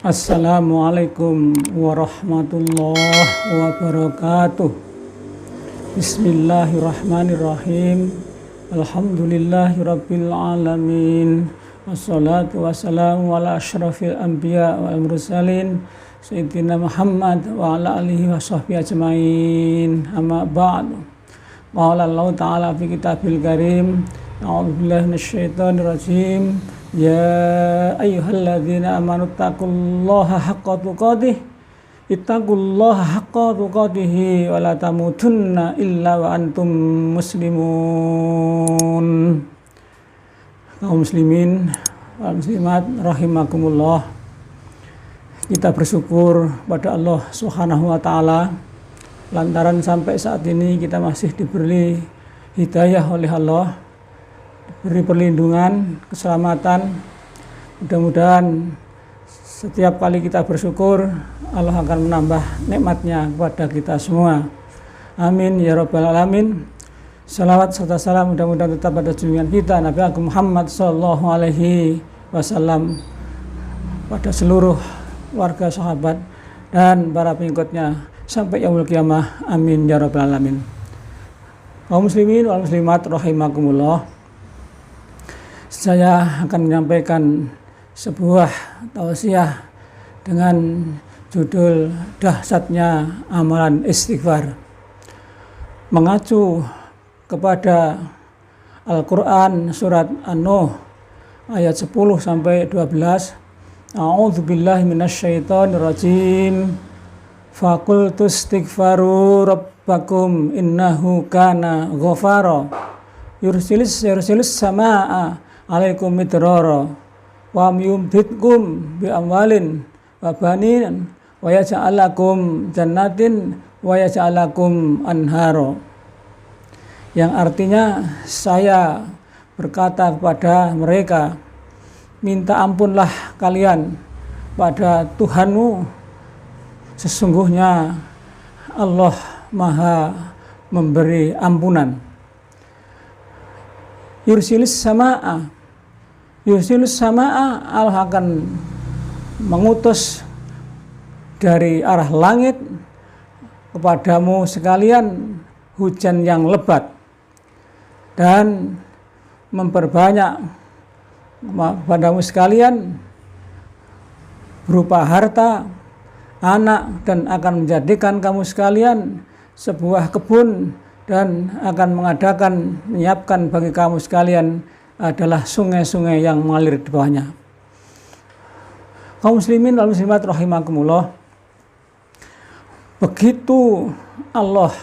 Assalamualaikum warahmatullahi wabarakatuh. Bismillahirrahmanirrahim. Alhamdulillahirabbil alamin. Wassalatu wassalamu ala asyrafil anbiya wal mursalin sayyidina Muhammad wa ala alihi washabbihi ajmain. Amma ba'du. Qala Allah ta'ala fi kitabil karim. A'udzubillahi minasyaitonir rajim. Ya ayyuhalladzina amanu taqullaha haqqa tuqatih ittaqullaha haqqa tuqatih wa la tamutunna illa wa antum muslimun. Kaum muslimin wal muslimat rahimakumullah, kita bersyukur pada Allah Subhanahu wa taala lantaran sampai saat ini kita masih diberi hidayah oleh Allah, beri perlindungan, keselamatan. Mudah-mudahan setiap kali kita bersyukur, Allah akan menambah nikmatnya kepada kita semua. Amin ya rabbal alamin. Salawat serta salam mudah-mudahan tetap pada junjungan kita Nabi Agung Muhammad sallallahu alaihi wasallam, pada seluruh warga, sahabat dan para pengikutnya sampai yaumul qiyamah. Amin ya rabbal alamin. Kaum muslimin wal muslimat rahimakumullah, saya akan menyampaikan sebuah tausiah dengan judul dahsyatnya amalan istighfar, mengacu kepada Al-Quran surat An-Nuh ayat 10 sampai 12. A'udzubillahi minasyaitonir rajim. Faqultu istighfaru rabbakum innahu kana ghafara yursilis samaa alaikum midrara wa yumditkum bi amwalin wa banin wa yaj'alakum jannatin wa yaj'alakum anhara. Yang artinya, saya berkata kepada mereka, minta ampunlah kalian pada Tuhanmu, sesungguhnya Allah Maha memberi ampunan. Yursilis samaa, Allah akan mengutus dari arah langit kepadamu sekalian hujan yang lebat dan memperbanyak kepadamu sekalian berupa harta, anak, dan akan menjadikan kamu sekalian sebuah kebun dan akan menyiapkan bagi kamu sekalian adalah sungai-sungai yang mengalir di bawahnya. Kaum muslimin wal muslimat rahimakumullah, begitu Allah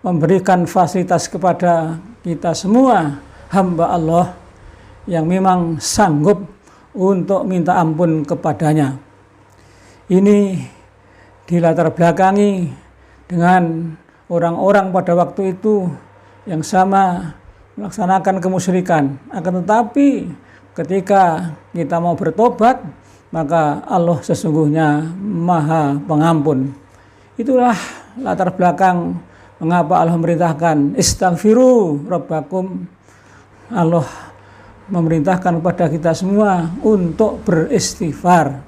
memberikan fasilitas kepada kita semua hamba Allah yang memang sanggup untuk minta ampun kepadanya. Ini dilatar belakangi dengan orang-orang pada waktu itu yang sama melaksanakan kemusyrikan. Akan tetapi ketika kita mau bertobat, maka Allah sesungguhnya Maha Pengampun. Itulah latar belakang mengapa Allah memerintahkan istaghfiru rabbakum. Allah memerintahkan kepada kita semua untuk beristighfar.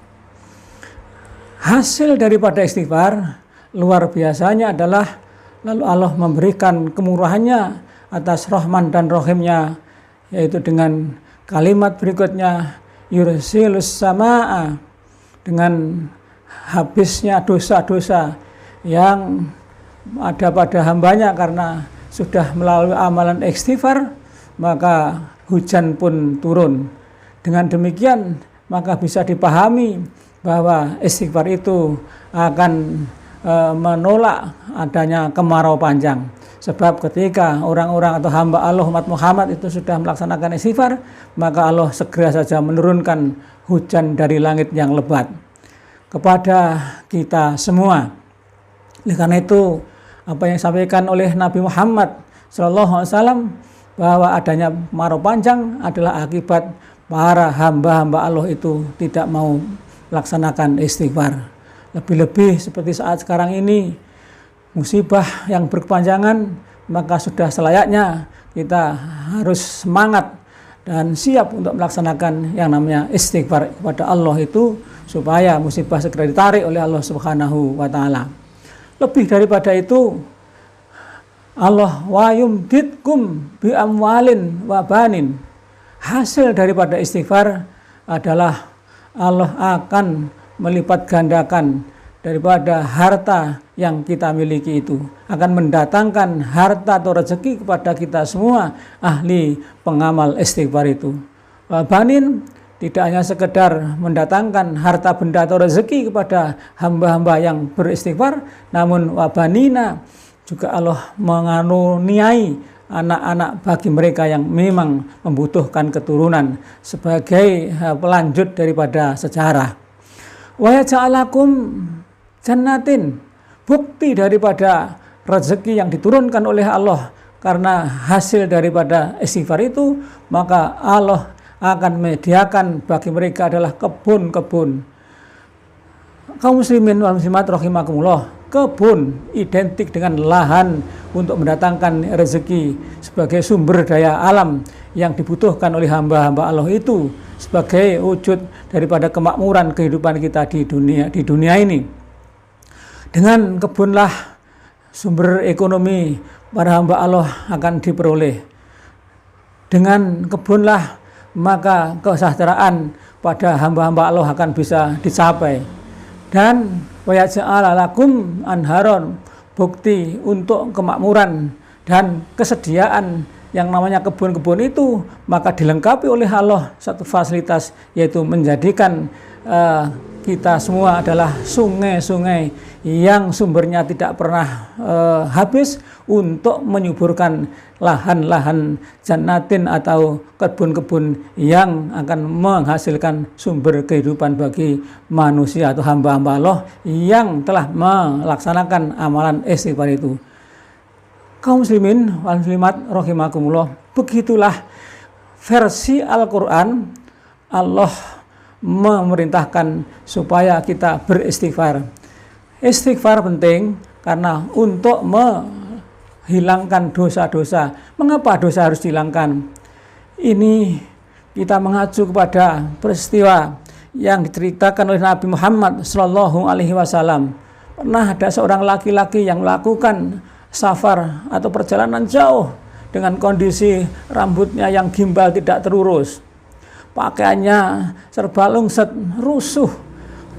Hasil daripada istighfar luar biasanya adalah lalu Allah memberikan kemurahannya atas Rahman dan Rahimnya, yaitu dengan kalimat berikutnya, yursilus samaa, dengan habisnya dosa-dosa yang ada pada hambanya karena sudah melalui amalan istighfar, maka hujan pun turun. Dengan demikian maka bisa dipahami bahwa istighfar itu akan menolak adanya kemarau panjang. Sebab ketika orang-orang atau hamba Allah umat Muhammad itu sudah melaksanakan istighfar, maka Allah segera saja menurunkan hujan dari langit yang lebat kepada kita semua. Oleh karena itu, apa yang disampaikan oleh Nabi Muhammad SAW bahwa adanya kemarau panjang adalah akibat para hamba-hamba Allah itu tidak mau melaksanakan istighfar. Lebih-lebih seperti saat sekarang ini, musibah yang berkepanjangan, maka sudah selayaknya kita harus semangat dan siap untuk melaksanakan yang namanya istighfar kepada Allah itu, supaya musibah segera ditarik oleh Allah Subhanahu wa taala. Lebih daripada itu, Allah wa yumditkum bi amwalin wa banin. Hasil daripada istighfar adalah Allah akan melipat gandakan daripada harta yang kita miliki itu, akan mendatangkan harta atau rezeki kepada kita semua ahli pengamal istighfar itu. Banin tidak hanya sekedar mendatangkan harta benda atau rezeki kepada hamba-hamba yang beristighfar, namun wabanina juga Allah mengaruniai anak-anak bagi mereka yang memang membutuhkan keturunan sebagai pelanjut daripada sejarah. Wa yaj'alakum jannatin, bukti daripada rezeki yang diturunkan oleh Allah karena hasil daripada istighfar itu, maka Allah akan menyediakan bagi mereka adalah kebun-kebun. Kaum muslimin wal muslimat rahimakumullah, kebun identik dengan lahan untuk mendatangkan rezeki sebagai sumber daya alam yang dibutuhkan oleh hamba-hamba Allah itu sebagai wujud daripada kemakmuran kehidupan kita di dunia ini. Dengan kebunlah sumber ekonomi para hamba Allah akan diperoleh. Dengan kebunlah maka kesejahteraan pada hamba-hamba Allah akan bisa dicapai. Dan wa yaj'ala lakum anharon, bukti untuk kemakmuran dan kesediaan yang namanya kebun-kebun itu, maka dilengkapi oleh Allah satu fasilitas, yaitu menjadikan kita semua adalah sungai-sungai yang sumbernya tidak pernah habis untuk menyuburkan lahan-lahan jannatin atau kebun-kebun yang akan menghasilkan sumber kehidupan bagi manusia atau hamba-hamba Allah yang telah melaksanakan amalan istighfar itu. Kaum muslimin wal muslimat rahimakumullah, begitulah versi Al-Quran Allah memerintahkan supaya kita beristighfar. Istighfar penting karena untuk menghilangkan dosa-dosa. Mengapa dosa harus dihilangkan? Ini kita mengacu kepada peristiwa yang diceritakan oleh Nabi Muhammad SAW. Pernah ada seorang laki-laki yang melakukan safar atau perjalanan jauh dengan kondisi rambutnya yang gimbal tidak terurus, pakaiannya serba lungset, rusuh,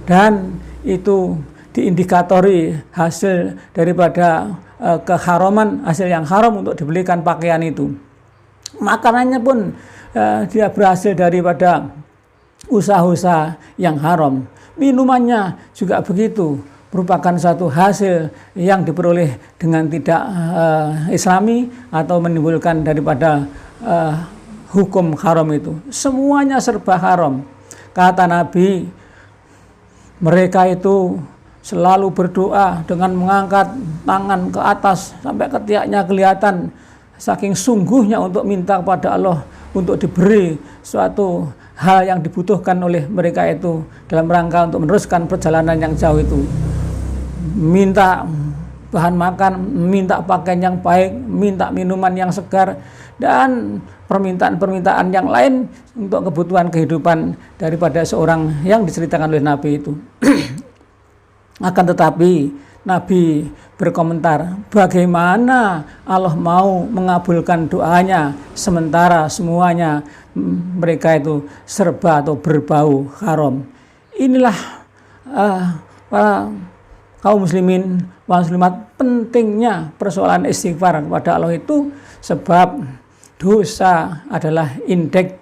dan itu diindikatori hasil daripada keharaman, hasil yang haram untuk dibelikan pakaian itu. Makanannya pun dia berhasil daripada usaha-usaha yang haram. Minumannya juga begitu, merupakan satu hasil yang diperoleh dengan tidak islami atau menimbulkan daripada hukum haram itu. Semuanya serba haram. Kata Nabi, mereka itu selalu berdoa dengan mengangkat tangan ke atas sampai ketiaknya kelihatan, saking sungguhnya untuk minta kepada Allah untuk diberi suatu hal yang dibutuhkan oleh mereka itu dalam rangka untuk meneruskan perjalanan yang jauh itu. Minta bahan makan, minta pakaian yang baik, minta minuman yang segar, dan permintaan-permintaan yang lain untuk kebutuhan kehidupan daripada seorang yang diceritakan oleh Nabi itu. Akan tetapi Nabi berkomentar, bagaimana Allah mau mengabulkan doanya sementara semuanya mereka itu serba atau berbau haram. Inilah para kaum muslimin wal muslimat, pentingnya persoalan istighfar kepada Allah itu, sebab dosa adalah identik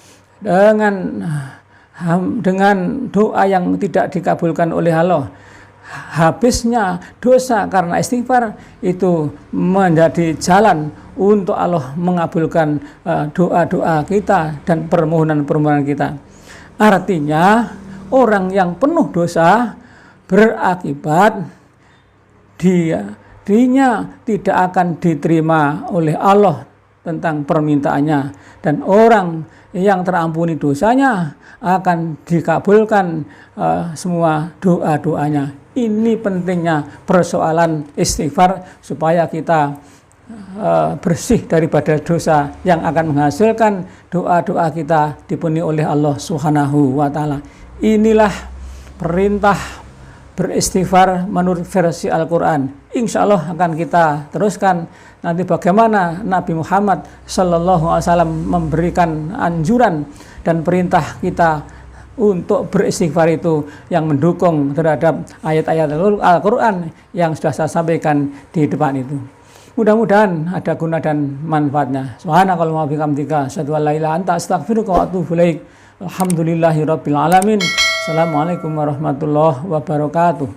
dengan doa yang tidak dikabulkan oleh Allah. Habisnya dosa karena istighfar itu menjadi jalan untuk Allah mengabulkan doa-doa kita dan permohonan-permohonan kita. Artinya orang yang penuh dosa berakibat dirinya tidak akan diterima oleh Allah tentang permintaannya, dan orang yang terampuni dosanya akan dikabulkan semua doa-doanya. Ini pentingnya persoalan istighfar supaya kita bersih daripada dosa, yang akan menghasilkan doa-doa kita dipenuhi oleh Allah Subhanahu wa Ta'ala. Inilah perintah beristighfar menurut versi Al-Quran. Insya Allah akan kita teruskan nanti bagaimana Nabi Muhammad Sallallahu Alaihi Wasallam memberikan anjuran dan perintah kita untuk beristighfar itu, yang mendukung terhadap ayat-ayat Al-Quran yang sudah saya sampaikan di depan itu. Mudah-mudahan ada guna dan manfaatnya. Subhanakallahumma wa bihamdika, asyhadu an la ilaha illa anta, astaghfiruka wa atubu ilaik. Alhamdulillahirabbil alamin. Assalamualaikum warahmatullahi wabarakatuh.